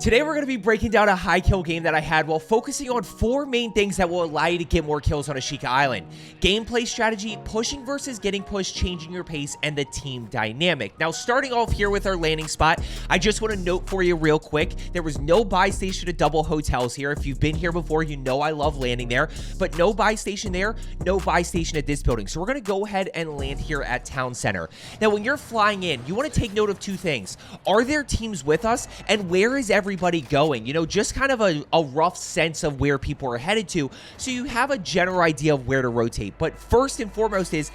Today we're going to be breaking down a high kill game that I had while focusing on 4 main things that will allow you to get more kills on Ashika Island. Gameplay strategy, pushing versus getting pushed, changing your pace, and the team dynamic. Now starting off here with our landing spot, I just want to note for you real quick, there was no buy station at double hotels here. If you've been here before, you know I love landing there, but no buy station there, no buy station at this building. So we're going to go ahead and land here at Town Center. Now when you're flying in, you want to take note of 2 things. Are there teams with us, and where is everybody going? You know, just kind of a rough sense of where people are headed to, so you have a general idea of where to rotate. But first and foremost is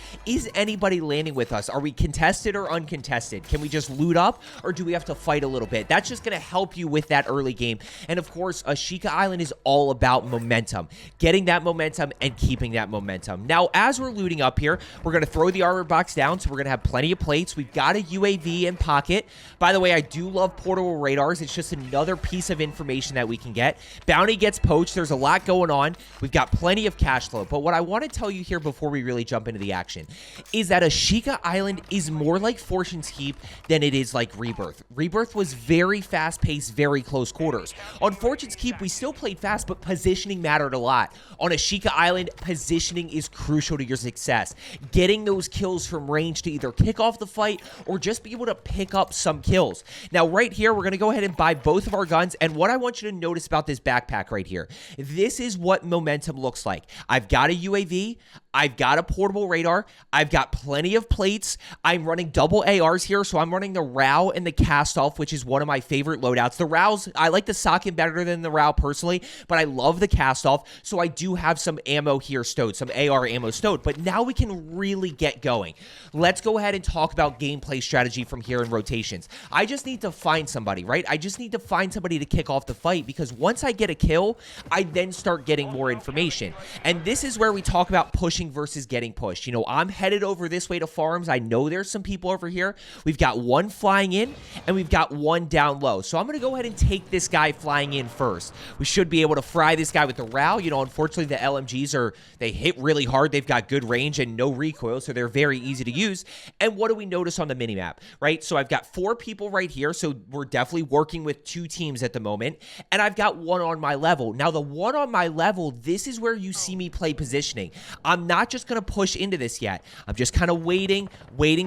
anybody landing with us? Are we contested or uncontested? Can we just loot up, or do we have to fight a little bit? That's just going to help you with that early game. And of course, Ashika Island is all about momentum, getting that momentum and keeping that momentum. Now, as we're looting up here, we're going to throw the armor box down, so we're going to have plenty of plates. We've got a UAV in pocket. By the way, I do love portable radars. It's just another piece of information that we can get. Bounty gets poached. There's a lot going on. We've got plenty of cash flow. But what I want to tell you here before we really jump into the action is that Ashika Island is more like Fortune's Keep than it is like Rebirth. Rebirth was very fast-paced, very close quarters. On Fortune's Keep, we still played fast, but positioning mattered a lot. On Ashika Island, positioning is crucial to your success. Getting those kills from range to either kick off the fight or just be able to pick up some kills. Now, right here, we're going to go ahead and buy both of our guns, and what I want you to notice about this backpack right here, this is what momentum looks like. I've got a UAV, I've got a portable radar, I've got plenty of plates, I'm running double ARs here, so I'm running the RAW and the cast-off, which is one of my favorite loadouts. The RAWs, I like the socket better than the RAW personally, but I love the cast-off, so I do have some ammo here stowed, some AR ammo stowed, but now we can really get going. Let's go ahead and talk about gameplay strategy from here in rotations. I just need to find somebody, right? I just need to find somebody to kick off the fight, because once I get a kill, I then start getting more information. And this is where we talk about pushing versus getting pushed. You know, I'm headed over this way to farms. I know there's some people over here. We've got one flying in, and we've got one down low. So I'm going to go ahead and take this guy flying in first. We should be able to fry this guy with the RAW. You know, unfortunately, the LMGs they hit really hard. They've got good range and no recoil, so they're very easy to use. And what do we notice on the minimap, right? So I've got 4 people right here, so we're definitely working with 2 teams at the moment, and I've got one on my level. Now, the one on my level, this is where you see me play positioning. I'm not just going to push into this yet. I'm just kind of waiting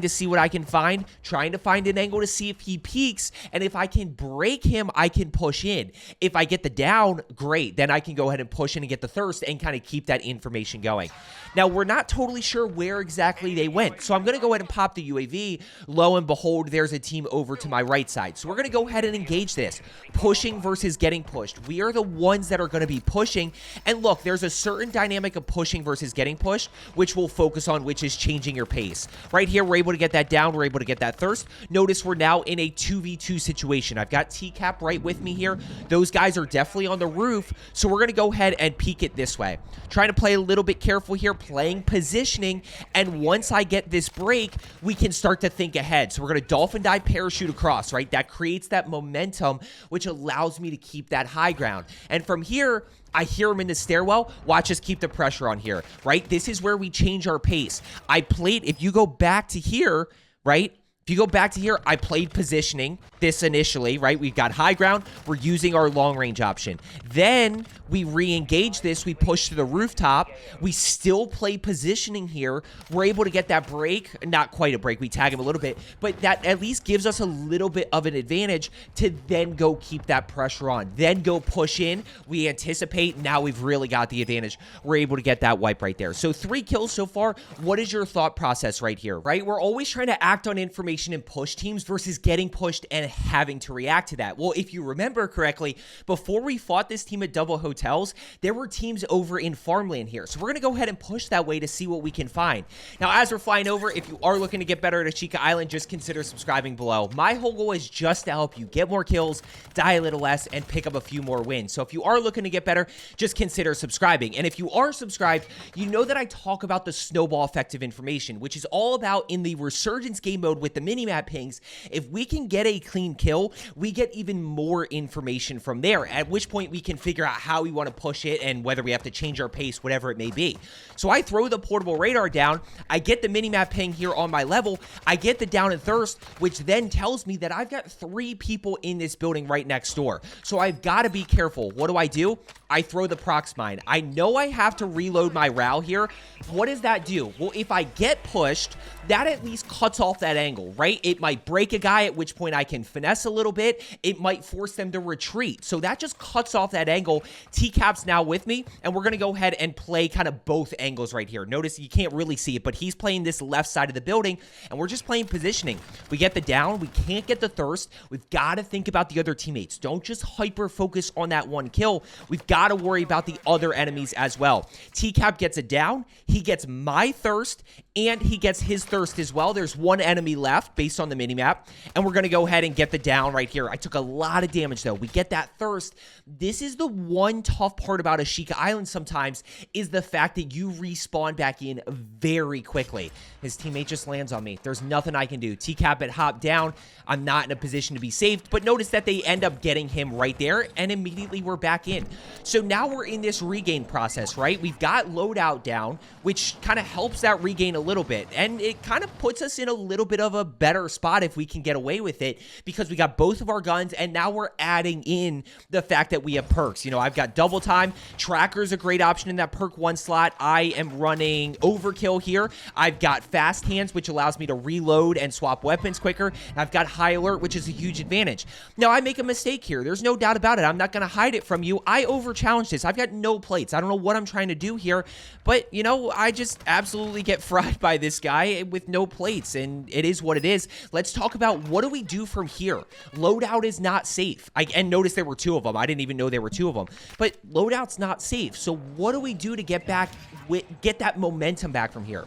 to see what I can find, trying to find an angle to see if he peeks, and if I can break him, I can push in. If I get the down, great. Then I can go ahead and push in and get the thirst and kind of keep that information going. Now, we're not totally sure where exactly they went, so I'm going to go ahead and pop the UAV. Lo and behold, there's a team over to my right side. So we're going to go ahead and engage this. Pushing versus getting pushed. We are the ones that are going to be pushing. And look, there's a certain dynamic of pushing versus getting pushed, which we'll focus on, which is changing your pace. Right here, we're able to get that down. We're able to get that thirst. Notice we're now in a 2v2 situation. I've got TCAP right with me here. Those guys are definitely on the roof, so we're going to go ahead and peek it this way. Trying to play a little bit careful here, playing positioning, and once I get this break, we can start to think ahead. So we're going to dolphin dive parachute across, right? That creates that momentum, which allows me to keep that high ground. And from here, I hear him in the stairwell. Watch us keep the pressure on here, right? This is where we change our pace. I played, if you go back to here, right? If you go back to here, I played positioning this initially, right? We've got high ground. We're using our long range option. Then we re-engage this. We push to the rooftop. We still play positioning here. We're able to get that break. Not quite a break. We tag him a little bit, but that at least gives us a little bit of an advantage to then go keep that pressure on. Then go push in. We anticipate. Now we've really got the advantage. We're able to get that wipe right there. So 3 kills so far. What is your thought process right here, right? We're always trying to act on information and push teams versus getting pushed and having to react to that. Well, if you remember correctly, before we fought this team at double hotels, there were teams over in farmland here. So we're going to go ahead and push that way to see what we can find. Now, as we're flying over, if you are looking to get better at Ashika Island, just consider subscribing below. My whole goal is just to help you get more kills, die a little less, and pick up a few more wins. So if you are looking to get better, just consider subscribing. And if you are subscribed, you know that I talk about the snowball effect of information, which is all about in the resurgence game mode with the minimap pings. If we can get a clean kill, we get even more information from there, at which point we can figure out how we want to push it and whether we have to change our pace, whatever it may be. So I throw the portable radar down, I get the minimap ping here on my level, I get the down and thirst, which then tells me that I've got 3 people in this building right next door. So I've got to be careful. What do? I throw the prox mine. I know I have to reload my row here. What does that do? Well, if I get pushed, that at least cuts off that angle, right? It might break a guy, at which point I can finesse a little bit. It might force them to retreat. So that just cuts off that angle. TCap's now with me, and we're going to go ahead and play kind of both angles right here. Notice you can't really see it, but he's playing this left side of the building, and we're just playing positioning. We get the down. We can't get the thirst. We've got to think about the other teammates. Don't just hyper-focus on that one kill. We've got to worry about the other enemies as well. TCap gets a down. He gets my thirst, and he gets his thirst as well. There's one enemy left based on the minimap, and we're going to go ahead and get the down right here. I took a lot of damage, though. We get that thirst. This is the one tough part about Ashika Island sometimes, is the fact that you respawn back in very quickly. His teammate just lands on me. There's nothing I can do. TCap had hopped down. I'm not in a position to be saved, but notice that they end up getting him right there, and immediately we're back in. So now we're in this regain process, right? We've got loadout down, which kind of helps that regain a little bit, and it kind of puts us in a little bit of a better spot if we can get away with it, because we got both of our guns, and now we're adding in the fact that we have perks. You know, I've got double time. Tracker's a great option in that perk 1 slot. I am running overkill here. I've got fast hands, which allows me to reload and swap weapons quicker. And I've got high alert, which is a huge advantage. Now, I make a mistake here. There's no doubt about it. I'm not going to hide it from you. I over-challenge this. I've got no plates. I don't know what I'm trying to do here, but, you know, I just absolutely get fried by this guy with no plates, and it is what it is. Let's talk about what do we do from here. Loadout is not safe. And notice there were 2 of them. I didn't even know there were 2 of them, but loadout's not safe. So what do we do to get that momentum back from here?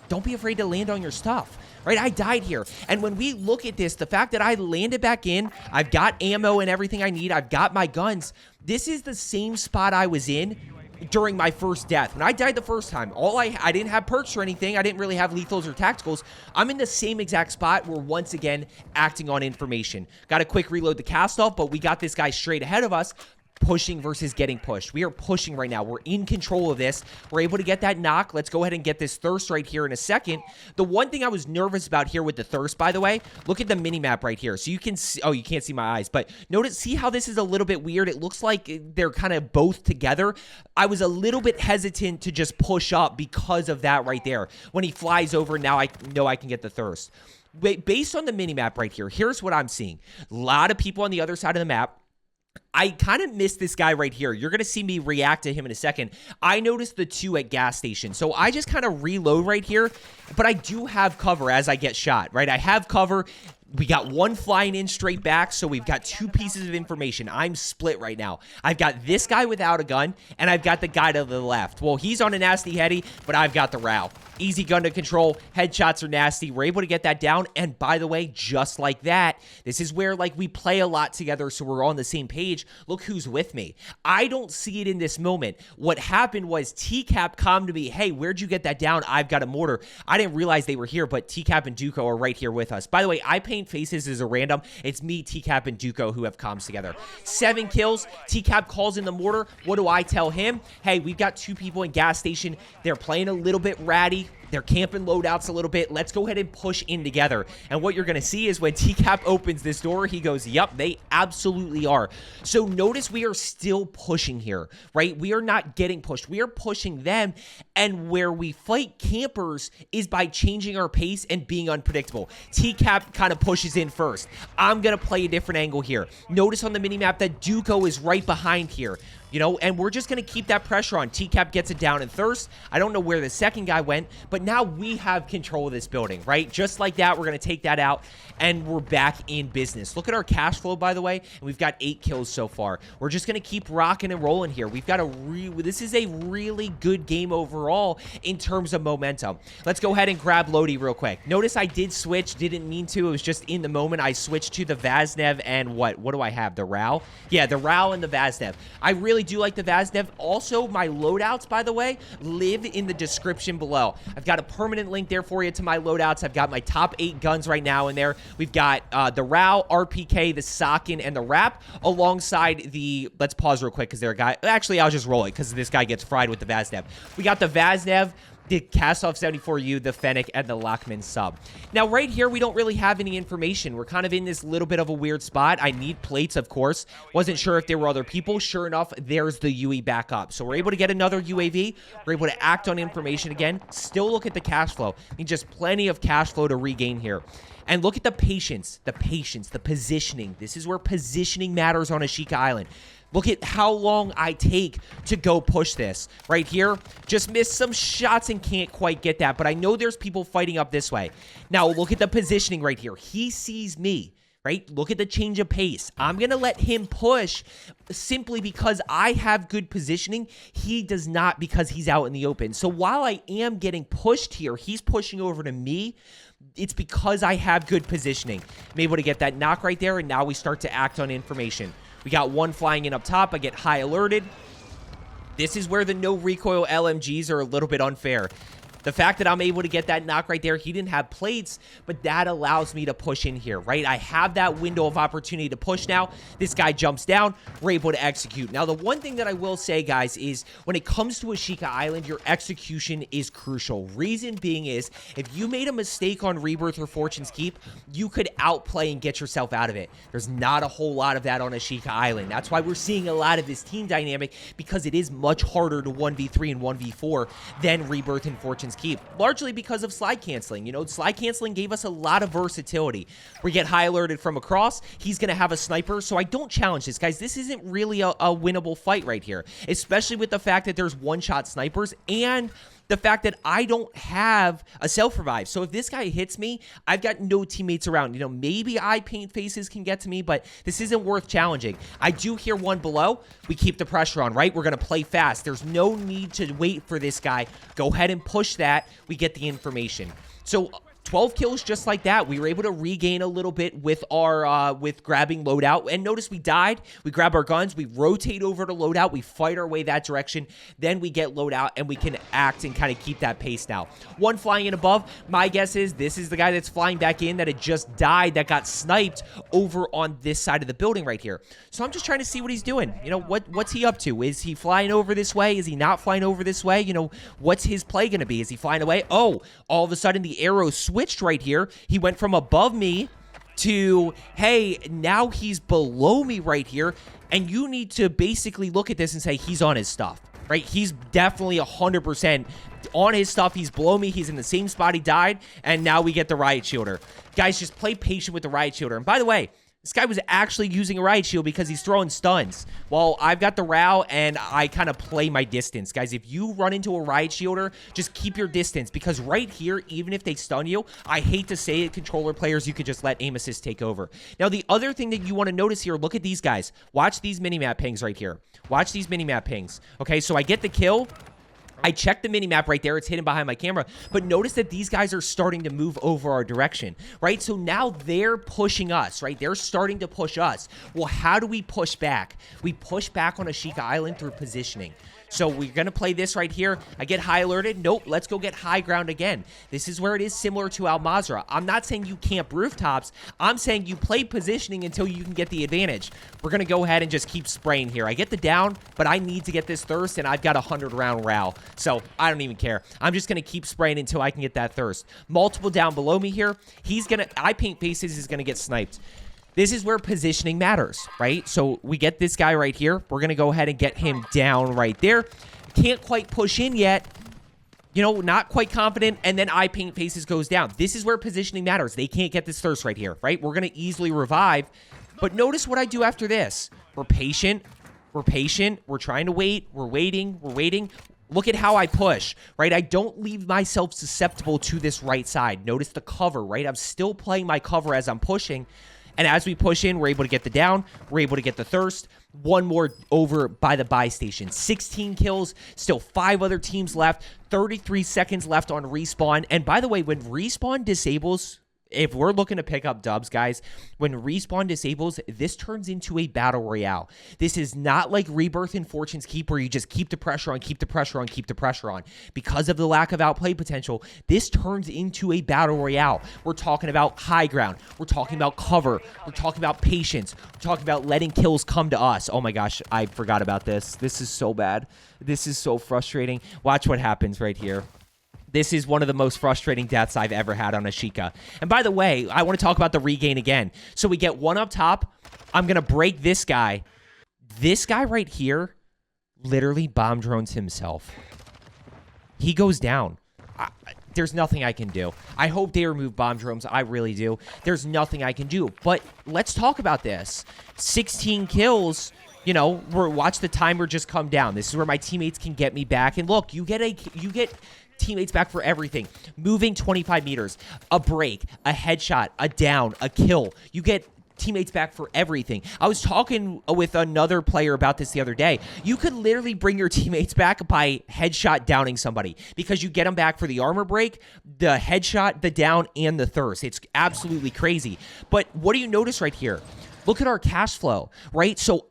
Don't be afraid to land on your stuff, right? I died here. And when we look at this, the fact that I landed back in, I've got ammo and everything I need, I've got my guns. This is the same spot I was in during my first death. When I died the first time, I didn't have perks or anything. I didn't really have lethals or tacticals. I'm in the same exact spot. We're once again acting on information. Got to quick reload the cast off, but we got this guy straight ahead of us. Pushing versus getting pushed. We are pushing right now. We're in control of this. We're able to get that knock. Let's go ahead and get this thirst right here in a second. The one thing I was nervous about here with the thirst, by the way, look at the mini-map right here. So you can see, oh, you can't see my eyes, but see how this is a little bit weird? It looks like they're kind of both together. I was a little bit hesitant to just push up because of that right there. When he flies over, now I know I can get the thirst. Based on the mini-map right here, here's what I'm seeing. A lot of people on the other side of the map. I kind of missed this guy right here. You're going to see me react to him in a second. I noticed the 2 at gas station. So I just kind of reload right here, but I do have cover as I get shot, right? I have cover. We got 1 flying in straight back, so we've got 2 pieces of information. I'm split right now. I've got this guy without a gun, and I've got the guy to the left. Well, he's on a nasty heady, but I've got the row. Easy gun to control. Headshots are nasty. We're able to get that down, and by the way, just like that, this is where, like, we play a lot together, so we're on the same page. Look who's with me. I don't see it in this moment. What happened was TCap come to me, hey, where'd you get that down? I've got a mortar. I didn't realize they were here, but TCap and Duco are right here with us. By the way, I paint faces as a random. It's me, TCap, and Duco who have comms together. 7 kills. TCap calls in the mortar. What do I tell him? Hey, we've got 2 people in gas station. They're playing a little bit ratty. They're camping loadouts a little bit. Let's go ahead and push in together. And what you're going to see is when TCap opens this door, he goes, yep, they absolutely are. So notice we are still pushing here, right? We are not getting pushed. We are pushing them. And where we fight campers is by changing our pace and being unpredictable. TCap kind of pushes in first. I'm going to play a different angle here. Notice on the minimap that Duco is right behind here. You know, and we're just going to keep that pressure on. TCap gets it down in thirst. I don't know where the second guy went, but now we have control of this building, right? Just like that, we're going to take that out, and we're back in business. Look at our cash flow, by the way, and we've got 8 kills so far. We're just going to keep rocking and rolling here. We've got this is a really good game overall in terms of momentum. Let's go ahead and grab Lodi real quick. Notice I did switch, didn't mean to. It was just in the moment. I switched to the Vaznev and what do I have? The Rao? Yeah, the Rao and the Vaznev. I really really do like the Vaznev. Also, my loadouts, by the way, live in the description below. I've got a permanent link there for you to my loadouts. I've got my top 8 guns right now in there. We've got the RAL, RPK, the Socken, and the Wrap, alongside the... Let's pause real quick because there a guy... Actually, I'll just roll it because this guy gets fried with the Vaznev. We got the Vaznev, the Cast-Off 74U, the Fennec, and the Lockman sub. Now, right here, we don't really have any information. We're kind of in this little bit of a weird spot. I need plates, of course. Wasn't sure if there were other people. Sure enough, there's the UE back up. So we're able to get another UAV. We're able to act on information again. Still look at the cash flow. I mean, just plenty of cash flow to regain here. And look at the patience, the positioning. This is where positioning matters on Ashika Island. Look at how long I take to go push this. Right here, just missed some shots and can't quite get that. But I know there's people fighting up this way. Now, look at the positioning right here. He sees me, right? Look at the change of pace. I'm going to let him push simply because I have good positioning. He does not because he's out in the open. So while I am getting pushed here, he's pushing over to me. It's because I have good positioning. I'm able to get that knock right there, and now we start to act on information. We got one flying in up top. I get high alerted. This is where the no recoil LMGs are a little bit unfair. The fact that I'm able to get that knock right there, he didn't have plates, but that allows me to push in here, right? I have that window of opportunity to push now. This guy jumps down. We're able to execute. Now, the one thing that I will say, guys, is when it comes to Ashika Island, your execution is crucial. Reason being is, if you made a mistake on Rebirth or Fortune's Keep, you could outplay and get yourself out of it. There's not a whole lot of that on Ashika Island. That's why we're seeing a lot of this team dynamic, because it is much harder to 1v3 and 1v4 than Rebirth and Fortune's Keep, largely because of slide canceling. You know, slide canceling gave us a lot of versatility. We get high alerted from across. He's going to have a sniper, so I don't challenge this, guys. This isn't really a winnable fight right here, especially with the fact that there's one-shot snipers and the fact that I don't have a self-revive. So if this guy hits me, I've got no teammates around. You know, maybe eye paint faces can get to me, but this isn't worth challenging. I do hear one below. We keep the pressure on, right? We're going to play fast. There's no need to wait for this guy. Go ahead and push that. We get the information. So 12 kills just like that. We were able to regain a little bit with our with grabbing loadout. And notice we died. We grab our guns. We rotate over to loadout. We fight our way that direction. Then we get loadout and we can act and kind of keep that pace now. One flying in above. My guess is this is the guy that's flying back in that had just died, that got sniped over on this side of the building right here. So I'm just trying to see what he's doing. You know, what's he up to? Is he flying over this way? Is he not flying over this way? You know, what's his play going to be? Is he flying away? Oh, all of a sudden the arrow switched right here. He went from above me to, hey, now he's below me right here. And you need to basically look at this and say he's on his stuff, right? He's definitely 100% on his stuff. He's below me. He's in the same spot he died. And now we get the Riot Shielder. Guys, just play patient with the Riot Shielder. And by the way, this guy was actually using a Riot Shield because he's throwing stuns. Well, I've got the RAL, and I kind of play my distance. Guys, if you run into a Riot Shielder, just keep your distance, because right here, even if they stun you, I hate to say it, controller players, you could just let aim assist take over. Now, the other thing that you want to notice here, look at these guys. Watch these minimap pings right here. Watch these minimap pings. Okay, so I get the kill. I checked the minimap right there. It's hidden behind my camera. But notice that these guys are starting to move over our direction, right? So now they're pushing us, right? They're starting to push us. Well, how do we push back? We push back on Ashika Island through positioning. So we're going to play this right here. I get high alerted. Nope, let's go get high ground again. This is where it is similar to Al Mazrah. I'm not saying you camp rooftops. I'm saying you play positioning until you can get the advantage. We're going to go ahead and just keep spraying here. I get the down, but I need to get this thirst, and I've got a 100-round RAL. So I don't even care. I'm just going to keep spraying until I can get that thirst. Multiple down below me here. He's going to, eye paint faces is going to get sniped. This is where positioning matters, right? So we get this guy right here. We're going to go ahead and get him down right there. Can't quite push in yet. You know, not quite confident. And then eye paint faces goes down. This is where positioning matters. They can't get this thirst right here, right? We're going to easily revive. But notice what I do after this. We're patient. We're patient. We're trying to wait. We're waiting. We're waiting. Look at how I push, right? I don't leave myself susceptible to this right side. Notice the cover, right? I'm still playing my cover as I'm pushing. And as we push in, we're able to get the down. We're able to get the thirst. One more over by the buy station. 16 kills. Still 5 other teams left. 33 seconds left on respawn. And by the way, when respawn disables if we're looking to pick up dubs, guys, when Respawn disables, this turns into a battle royale. This is not like Rebirth and Fortune's Keep where you just keep the pressure on, keep the pressure on, keep the pressure on. Because of the lack of outplay potential, this turns into a battle royale. We're talking about high ground. We're talking about cover. We're talking about patience. We're talking about letting kills come to us. Oh my gosh, I forgot about this. This is so bad. This is so frustrating. Watch what happens right here. This is one of the most frustrating deaths I've ever had on Ashika. And by the way, I want to talk about the regain again. So we get one up top. I'm going to break this guy. This guy right here literally bomb drones himself. He goes down. There's nothing I can do. I hope they remove bomb drones. I really do. There's nothing I can do. But let's talk about this. 16 kills. You know, watch the timer just come down. This is where my teammates can get me back. And look, you get teammates back for everything. Moving 25 meters, a break, a headshot, a down, a kill. You get teammates back for everything. I was talking with another player about this the other day. You could literally bring your teammates back by headshot downing somebody because you get them back for the armor break, the headshot, the down, and the thirst. It's absolutely crazy. But what do you notice right here? Look at our cash flow, right? So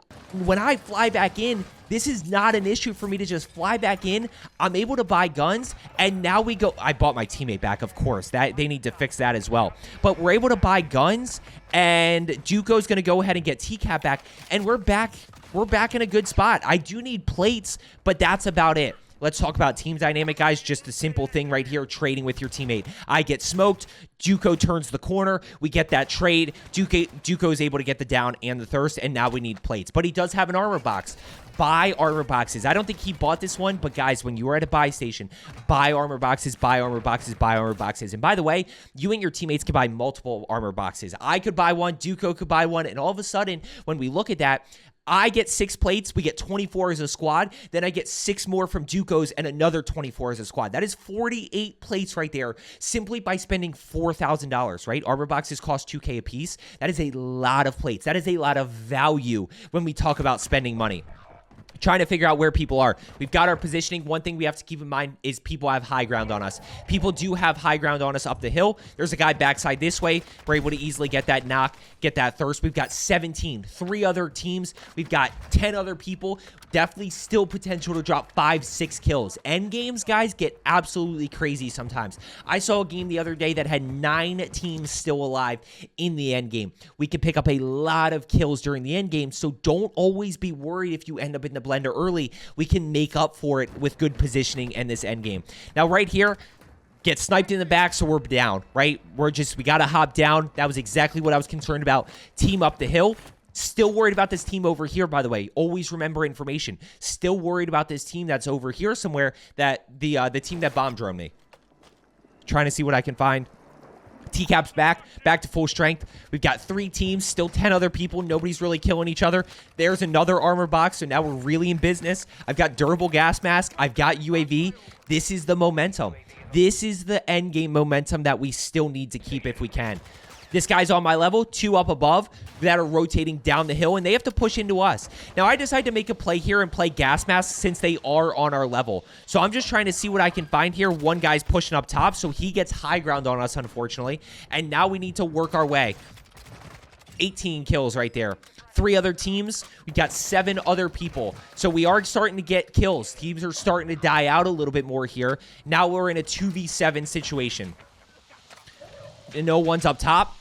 when I fly back in, this is not an issue for me to just fly back in. I'm able to buy guns, and now we go. I bought my teammate back, of course. That they need to fix that as well. But we're able to buy guns, and Duco's going to go ahead and get TCAP back, and we're back. We're back in a good spot. I do need plates, but that's about it. Let's talk about team dynamic, guys. Just a simple thing right here, trading with your teammate. I get smoked. Duco turns the corner. We get that trade. Duco is able to get the down and the thirst, and now we need plates. But he does have an armor box. Buy armor boxes. I don't think he bought this one, but guys, when you are at a buy station, buy armor boxes, buy armor boxes, buy armor boxes. And by the way, you and your teammates can buy multiple armor boxes. I could buy one, Duco could buy one, and all of a sudden, when we look at that, I get 6 plates, we get 24 as a squad, then I get 6 more from Duco's and another 24 as a squad. That is 48 plates right there simply by spending $4,000, right? Armor boxes cost $2K a piece. That is a lot of plates. That is a lot of value when we talk about spending money. Trying to figure out where people are. We've got our positioning. One thing we have to keep in mind is people have high ground on us. People do have high ground on us up the hill. There's a guy backside this way. We're able to easily get that knock, get that thirst. We've got 17, 3 other teams. We've got 10 other people. Definitely still potential to drop 5, 6 kills. End games, guys, get absolutely crazy sometimes. I saw a game the other day that had 9 teams still alive in the end game. We can pick up a lot of kills during the end game, so don't always be worried if you end up in the blender early. We can make up for it with good positioning in this end game. Now, right here, get sniped in the back, so we're down, right? We got to hop down. That was exactly what I was concerned about. Team up the hill. Still worried about this team over here, by the way. Always remember information. Still worried about this team that's over here somewhere, that the team that bomb droned me. Trying to see what I can find. TCAP's back to full strength. We've got 3 teams, still 10 other people. Nobody's really killing each other. There's another armor box, so now we're really in business. I've got durable gas mask. I've got UAV. This is the momentum. This is the end game momentum that we still need to keep if we can. This guy's on my level, 2 up above that are rotating down the hill, and they have to push into us. Now, I decided to make a play here and play gas masks since they are on our level. So I'm just trying to see what I can find here. One guy's pushing up top, so he gets high ground on us, unfortunately. And now we need to work our way. 18 kills right there. 3 other teams. We've got 7 other people. So we are starting to get kills. Teams are starting to die out a little bit more here. Now we're in a 2v7 situation. And no one's up top,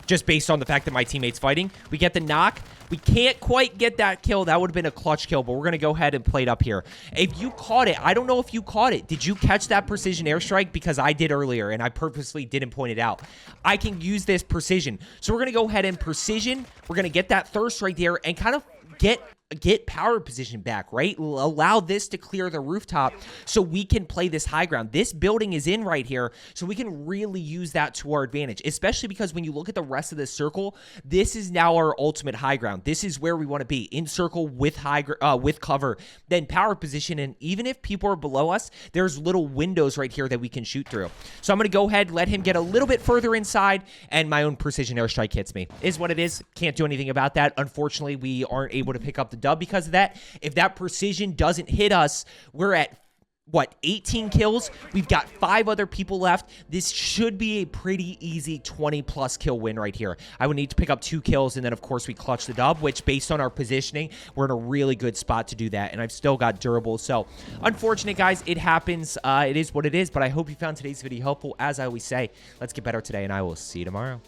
just based on the fact that my teammate's fighting. We get the knock. We can't quite get that kill. That would have been a clutch kill, but we're going to go ahead and play it up here. If you caught it, I don't know if you caught it. Did you catch that precision airstrike? Because I did earlier, and I purposely didn't point it out. I can use this precision. So we're going to go ahead and precision. We're going to get that thirst right there and kind of get power position back, right? Allow this to clear the rooftop so we can play this high ground. This building is in right here, so we can really use that to our advantage, especially because when you look at the rest of this circle, this is now our ultimate high ground. This is where we want to be, in circle with with cover, then power position, and even if people are below us, there's little windows right here that we can shoot through. So I'm going to go ahead, let him get a little bit further inside, and my own precision airstrike hits me. Is what it is. Can't do anything about that. Unfortunately, we aren't able to pick up the dub because of that. If that precision doesn't hit us, we're at what, 18 kills. We've got 5 other people left. This should be a pretty easy 20+ kill win right here. I would need to pick up 2 kills, and then, of course, we clutch the dub, which, based on our positioning, we're in a really good spot to do that, and I've still got durable. So, unfortunate, guys. It happens. It is what it is, but I hope you found today's video helpful. As I always say, let's get better today, and I will see you tomorrow.